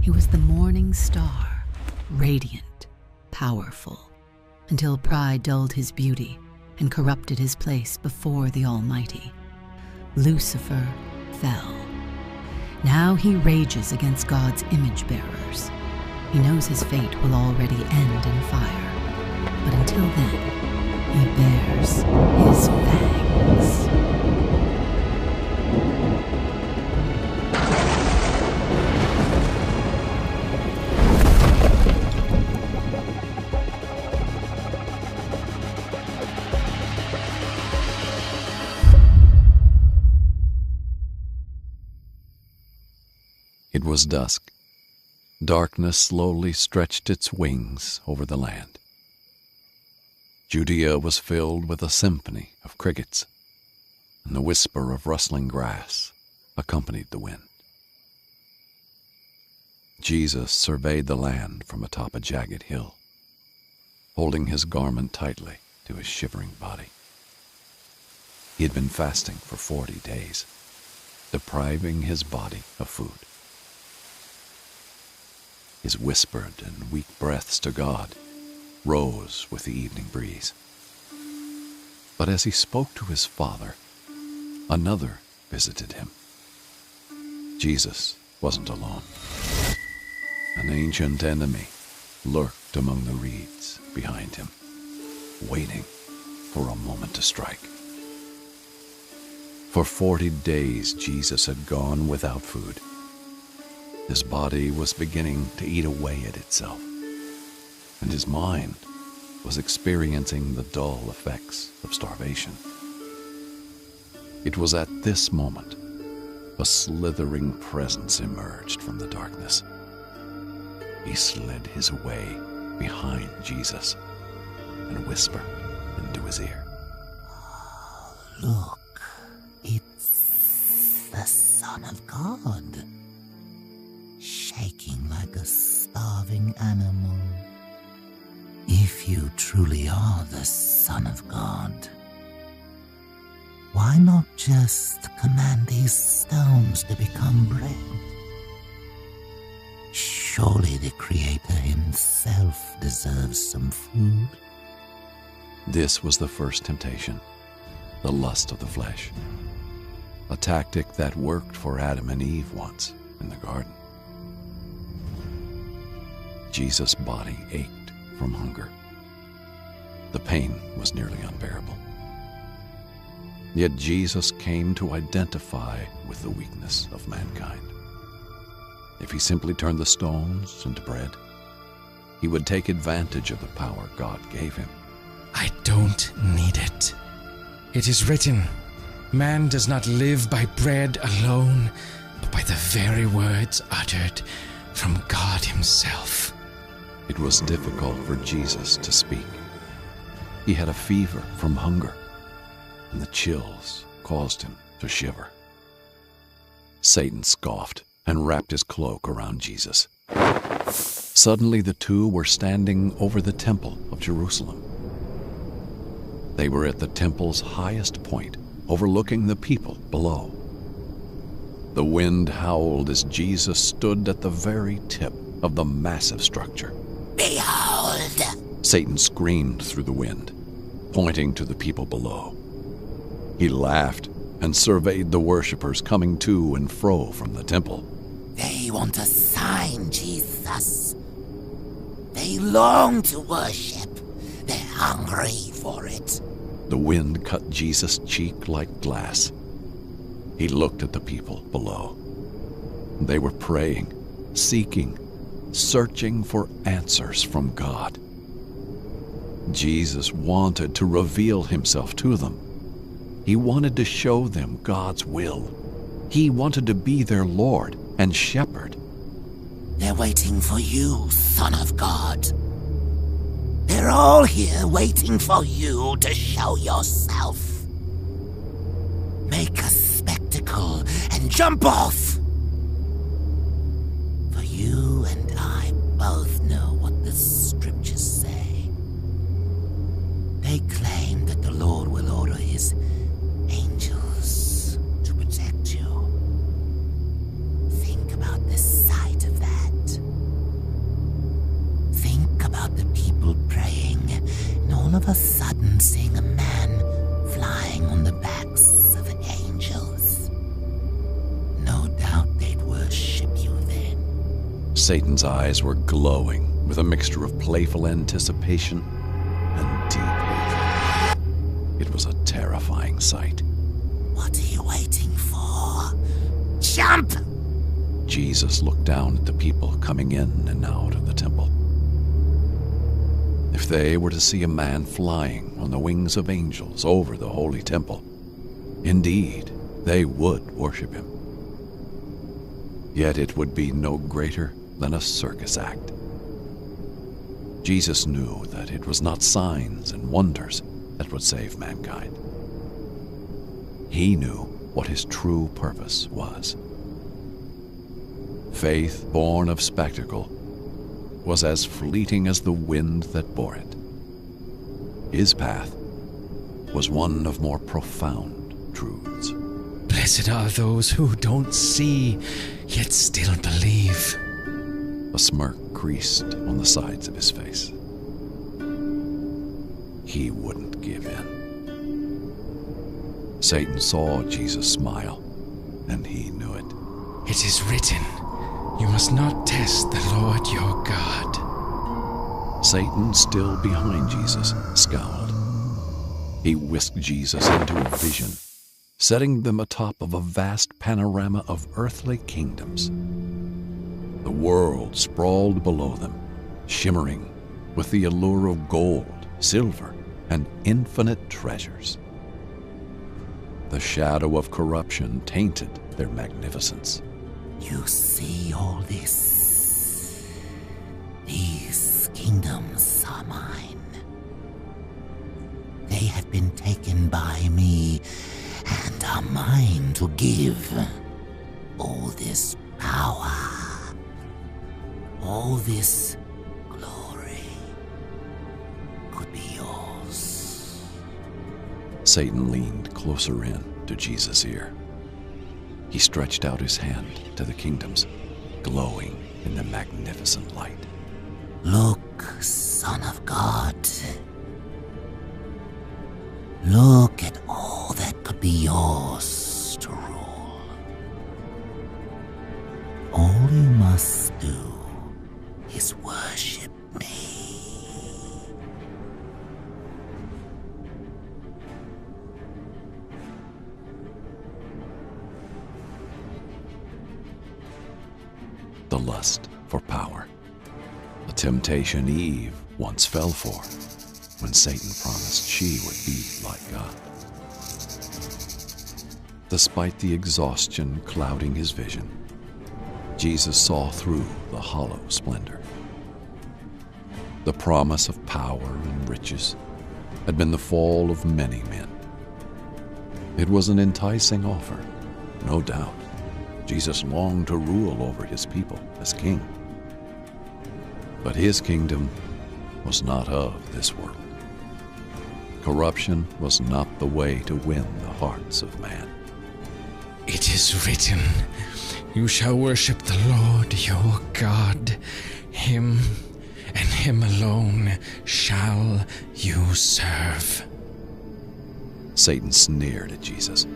He was the morning star, radiant, powerful, until pride dulled his beauty and corrupted his place before the Almighty. Lucifer fell. Now he rages against God's image bearers. He knows his fate will already end in fire, but until then, he bears his fangs. It was dusk. Darkness slowly stretched its wings over the land. Judea was filled with a symphony of crickets, and the whisper of rustling grass accompanied the wind. Jesus surveyed the land from atop a jagged hill, holding his garment tightly to his shivering body. He had been fasting for 40 days, depriving his body of food. His whispered and weak breaths to God rose with the evening breeze. But as he spoke to his Father, another visited him. Jesus wasn't alone. An ancient enemy lurked among the reeds behind him, waiting for a moment to strike. For 40 days, Jesus had gone without food. His body was beginning to eat away at itself, and his mind was experiencing the dull effects of starvation. It was at this moment a slithering presence emerged from the darkness. He slid his way behind Jesus and whispered into his ear. Look, it's the Son of God, shaking like a starving animal. If you truly are the Son of God, why not just command these stones to become bread? Surely the Creator himself deserves some food. This was the first temptation, the lust of the flesh, a tactic that worked for Adam and Eve once in the garden. Jesus' body ached from hunger. The pain was nearly unbearable. Yet Jesus came to identify with the weakness of mankind. If he simply turned the stones into bread, he would take advantage of the power God gave him. I don't need it. It is written, man does not live by bread alone, but by the very words uttered from God himself. It was difficult for Jesus to speak. He had a fever from hunger, and the chills caused him to shiver. Satan scoffed and wrapped his cloak around Jesus. Suddenly the two were standing over the temple of Jerusalem. They were at the temple's highest point, overlooking the people below. The wind howled as Jesus stood at the very tip of the massive structure. Behold! Satan screamed through the wind, pointing to the people below. He laughed and surveyed the worshippers coming to and fro from the temple. They want a sign, Jesus. They long to worship. They're hungry for it. The wind cut Jesus' cheek like glass. He looked at the people below. They were praying, seeking, searching for answers from God. Jesus wanted to reveal himself to them. He wanted to show them God's will. He wanted to be their Lord and Shepherd. They're waiting for you, Son of God. They're all here waiting for you to show yourself. Make a spectacle and jump off. For you and I both know what the scriptures say. They claim that the Lord will order his angels to protect you. Think about the sight of that. of a sudden seeing a man flying on the backs of angels. No doubt they'd worship you then. Satan's eyes were glowing with a mixture of playful anticipation and deep hatred. It was a terrifying sight. What are you waiting for? Jump! Jesus looked down at the people coming in and out of the temple. If they were to see a man flying on the wings of angels over the holy temple, indeed, they would worship him. Yet it would be no greater than a circus act. Jesus knew that it was not signs and wonders that would save mankind. He knew what his true purpose was. Faith born of spectacle was as fleeting as the wind that bore it. His path was one of more profound truths. Blessed are those who don't see, yet still believe. A smirk creased on the sides of his face. He wouldn't give in. Satan saw Jesus smile, and he knew it. It is written, you must not test the Lord your God. Satan, still behind Jesus, scowled. He whisked Jesus into a vision, setting them atop of a vast panorama of earthly kingdoms. The world sprawled below them, shimmering with the allure of gold, silver, and infinite treasures. The shadow of corruption tainted their magnificence. You see all this? These kingdoms are mine. They have been taken by me and are mine to give. All this power, all this glory could be yours. Satan leaned closer in to Jesus' ear. He stretched out his hand to the kingdoms, glowing in the magnificent light. Look, Son of God. Look at all that could be yours to rule. All you must do is worship me. The lust for power, a temptation Eve once fell for when Satan promised she would be like God. Despite the exhaustion clouding his vision, Jesus saw through the hollow splendor. The promise of power and riches had been the fall of many men. It was an enticing offer, no doubt. Jesus longed to rule over his people as king. But his kingdom was not of this world. Corruption was not the way to win the hearts of man. It is written, you shall worship the Lord your God. Him and him alone shall you serve. Satan sneered at Jesus,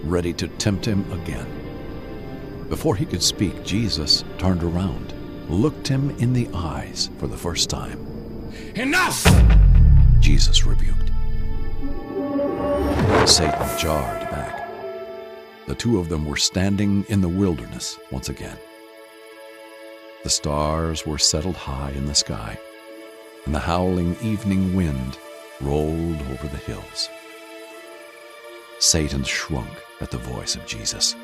ready to tempt him again. Before he could speak, Jesus turned around, looked him in the eyes for the first time. Enough! Jesus rebuked. Satan jarred back. The two of them were standing in the wilderness once again. The stars were settled high in the sky, and the howling evening wind rolled over the hills. Satan shrunk at the voice of Jesus.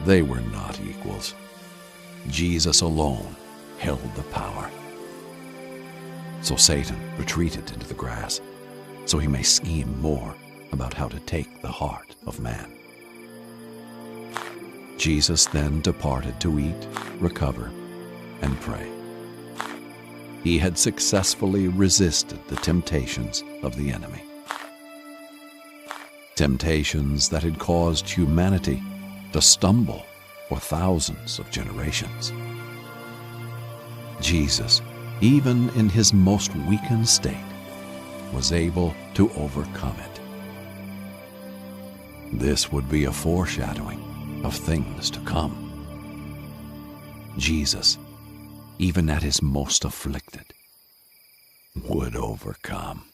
They were not equals. Jesus alone held the power. So Satan retreated into the grass, so he may scheme more about how to take the heart of man. Jesus then departed to eat, recover, and pray. He had successfully resisted the temptations of the enemy. Temptations that had caused humanity to stumble for thousands of generations. Jesus, even in his most weakened state, was able to overcome it. This would be a foreshadowing of things to come. Jesus, even at his most afflicted, would overcome.